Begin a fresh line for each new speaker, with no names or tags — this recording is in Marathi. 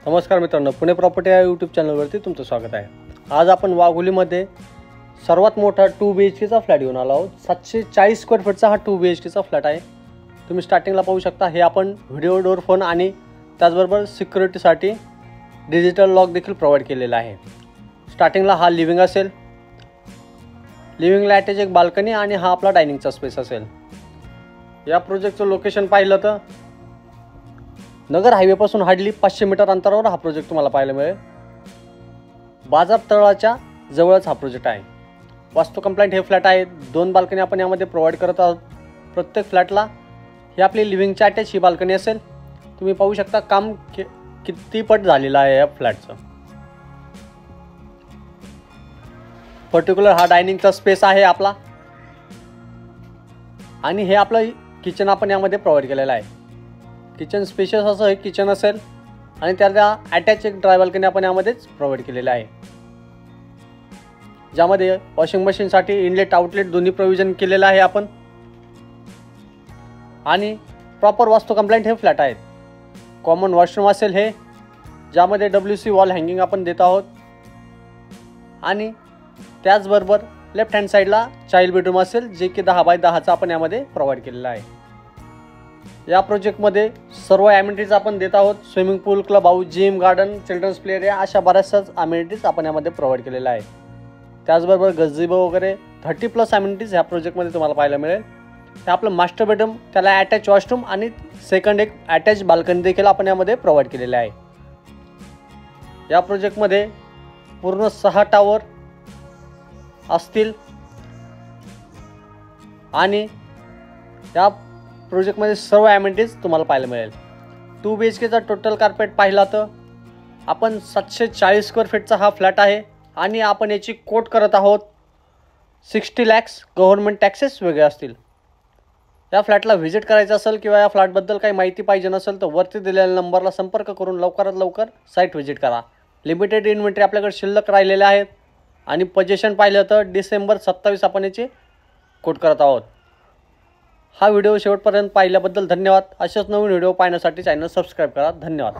नमस्कार मित्रांनो, पुणे प्रॉपर्टी या यूट्यूब चॅनलवरती तुमचं स्वागत आहे। आज आपण वाघोलीमध्ये सर्वात मोठा 2 BHKचा फ्लॅट घेऊन आलो आहोत। 740 स्क्वेअर फीटचा हा 2 BHKचा फ्लॅट आहे। तुम्ही स्टार्टिंगला पाहू शकता, हे आपण व्हिडिओ डोर फोन आणि त्याचबरोबर सिक्युरिटीसाठी डिजिटल लॉक देखील प्रोव्हाइड केलेला आहे। स्टार्टिंगला हा लिव्हिंग असेल, लिव्हिंगला अटॅच एक बाल्कनी आणि हा आपला डायनिंगचा स्पेस असेल। या प्रोजेक्टचं लोकेशन पाहिलं तर नगर हायवेपासून हार्डली 500 मीटर अंतरावर हा प्रोजेक्ट तुम्हाला पाहायला मिळेल। बाजार तळाच्या जवळच हा प्रोजेक्ट आहे। वास्तू कंप्लायंट हे फ्लॅट आहे। 2 बाल्कनी आपण यामध्ये प्रोव्हाइड करत आहोत। प्रत्येक फ्लॅटला ही आपली लिव्हिंगची अटॅच ही बाल्कनी असेल। तुम्ही पाहू शकता काम किती पट झालेलं आहे या फ्लॅटचं। पर्टिक्युलर हा डायनिंगचा स्पेस आहे आपला आणि हे आपलं किचन आपण यामध्ये प्रोव्हाइड केलेलं आहे। किचन स्पेशियस असं हे किचन असेल आणि त्याला अटॅच एक ड्राय बाल्कनी आपण यामध्येच प्रोव्हाइड केलेलं आहे, ज्यामध्ये वॉशिंग मशीनसाठी इनलेट आउटलेट दोन्ही प्रोव्हिजन केलेलं आहे आपण। आणि प्रॉपर वास्तू कंप्लायंट हे फ्लॅट आहेत। कॉमन वॉशरूम असेल हे, ज्यामध्ये WC वॉल हँगिंग आपण देत आहोत आणि त्याचबरोबर लेफ्ट हँड साईडला चाइल्ड बेडरूम असेल, जे की 10 बाय 10चा आपण यामध्ये प्रोव्हाइड केलेला आहे। या प्रोजेक्टमध्ये सर्व ॲम्युनिटीज आपण देत आहोत। Swimming pool, club house, gym, garden, children's play area अशा बऱ्याचशाच ॲम्युनिटीज आपण यामध्ये प्रोव्हाइड केलेल्या आहे। त्याचबरोबर गझिबो वगैरे 30+ ॲम्युनिटीज ह्या प्रोजेक्टमध्ये तुम्हाला पाहायला मिळेल। हे आपलं मास्टर बेडरूम, त्याला अटॅच वॉशरूम आणि सेकंड एक अटॅच बाल्कनी देखील आपण यामध्ये प्रोव्हाइड केलेले आहे। या प्रोजेक्टमध्ये पूर्ण 6 टावर असतील आणि या प्रोजेक्टमध्ये सर्व ॲम्युनिटीज तुम्हाला पाहायला मिळेल। 2 BHKचा टोटल कार्पेट पाहिला तर आपण 740 स्क्वेअर फीटचा हा फ्लॅट आहे आणि आपण याची कोट करत आहोत 60 लाख। गव्हर्नमेंट टॅक्सेस वेगळे असतील। या फ्लॅटला व्हिजिट करायचं असेल किंवा या फ्लॅटबद्दल काही माहिती पाहिजे नसेल तर वरती दिलेल्या नंबरला संपर्क करून लवकरात लवकर साईट व्हिजिट करा। लिमिटेड इन्व्हेंटरी आपल्याकडे शिल्लक राहिलेले आहेत आणि पोझिशन पाहिलं तर डिसेंबर 27 आपण याची कोट करत आहोत। हा व्हिडिओ शेवटपर्यंत पाहिल्याबद्दल धन्यवाद। अशाच नवीन व्हिडिओ पाहण्यासाठी चॅनल सबस्क्राईब करा। धन्यवाद।